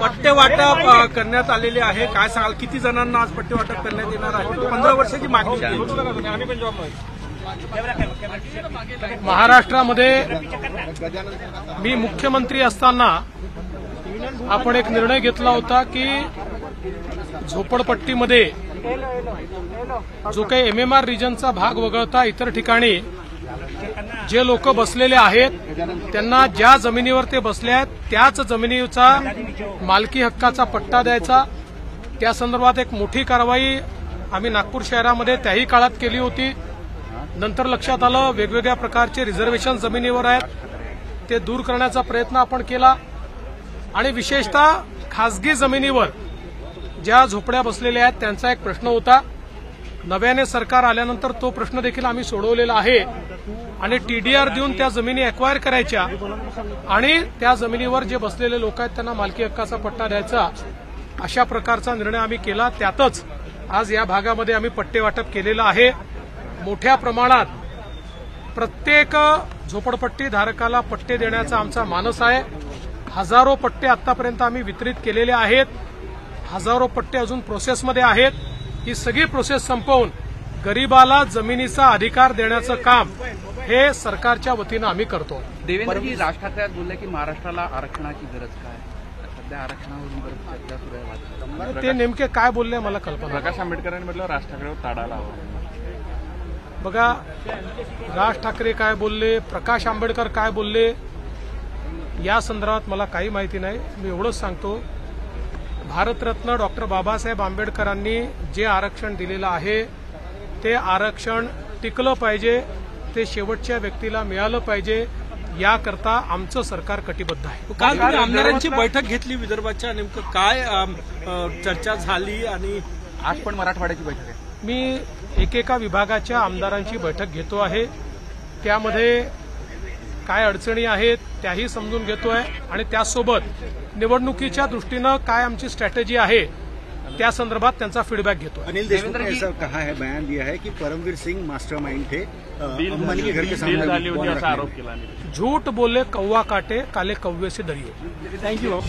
पट्टे वाटप करण्यात आलेले आहे. काय सांगाल, किती जणांना आज पट्टे वाटप करण्यात येणार आहे? 15 वर्षाची मागणी आहे. महाराष्ट्रामध्ये मी मुख्यमंत्री असताना आपण एक निर्णय घेतला होता की झोपडपट्टीमध्ये जो काही MMR रिजनचा भाग वगळता इतर ठिकाणी जे लोक बसलेले आहेत त्यांना ज्या जमिनीवर ते बसले आहेत त्याच जमिनीचा मालकी हक्काचा पट्टा द्यायचा. त्या संदर्भात एक मोठी कारवाई आम्ही नागपूर शहरामध्ये त्याही काळात केली होती. नंतर लक्षात आलं वेगवेगळ्या प्रकारचे रिझर्वेशन जमिनीवर आहेत, ते दूर करण्याचा प्रयत्न आपण केला. आणि विशेषतः खासगी जमिनीवर ज्या झोपड्या बसलेल्या आहेत त्यांचा एक प्रश्न होता. नव्याने सरकार आल्यानंतर तो प्रश्न देखील आम्ही सोडवलेला आहे आणि TDR देऊन त्या जमिनी अक्वायर करायच्या आणि त्या जमिनीवर जे बसलेले लोक आहेत त्यांना मालकी हक्काचा पट्टा द्यायचा, अशा प्रकारचा निर्णय आम्ही केला. त्यातच आज या भागामध्ये आम्ही पट्टे वाटप केलेलं आहे. मोठ्या प्रमाणात प्रत्येक झोपडपट्टी धारकाला पट्टे देण्याचा आमचा मानस आहे. हजारो पट्टे आतापर्यंत आम्ही वितरित केलेले आहेत. हजारो पट्टे अजून प्रोसेसमध्ये आहेत. ही सगळी प्रोसेस संपवून गरीबाला जमिनीचा अधिकार देण्याचं काम हे सरकारच्या वतीनं आम्ही करतो. देवेंद्रजी, राज ठाकरे आज बोलले की महाराष्ट्राला आरक्षणाची गरज काय? सध्या आरक्षणावरून चर्चा सुरू आहे. ते नेमके काय बोलले मला कल्पना. प्रकाश आंबेडकरांनी म्हटलं राज ठाकरेवर ताडा लावा. बघा, राज ठाकरे काय बोलले, प्रकाश आंबेडकर काय बोलले या संदर्भात मला काही माहिती नाही. मी एवढंच सांगतो, भारतरत्न डॉक्टर बाबासाहेब आंबेडकरांनी जे आरक्षण दिलेलं आहे ते आरक्षण टिकलं पाहिजे, ते शेवटच्या व्यक्तीला मिळालं पाहिजे, याकरता आमचं सरकार कटिबद्ध आहे. काल तुम्ही आमदारांची बैठक घेतली विदर्भाच्या, नेमकं काय चर्चा झाली? आणि आज पण मराठवाड्याची बैठक आहे. मी एकेका विभागाच्या आमदारांची बैठक घेतो आहे. त्यामध्ये काय अडचणी आहेत त्याही समजून घेतोय आणि त्यासोबत निवडणुकीच्या दृष्टीनं काय आमची स्ट्रॅटेजी आहे त्या संदर्भात त्यांचा फीडबॅक घेतो. अनिल देशमुख ने ऐसा कहा है, बयान दिया है कि परमवीर सिंह मास्टरमाइंड थे, अंबानी के घर के सामने आरोप केला. झूठ बोले कौवा काटे, काले कौवे से डरिए. थँक्यू.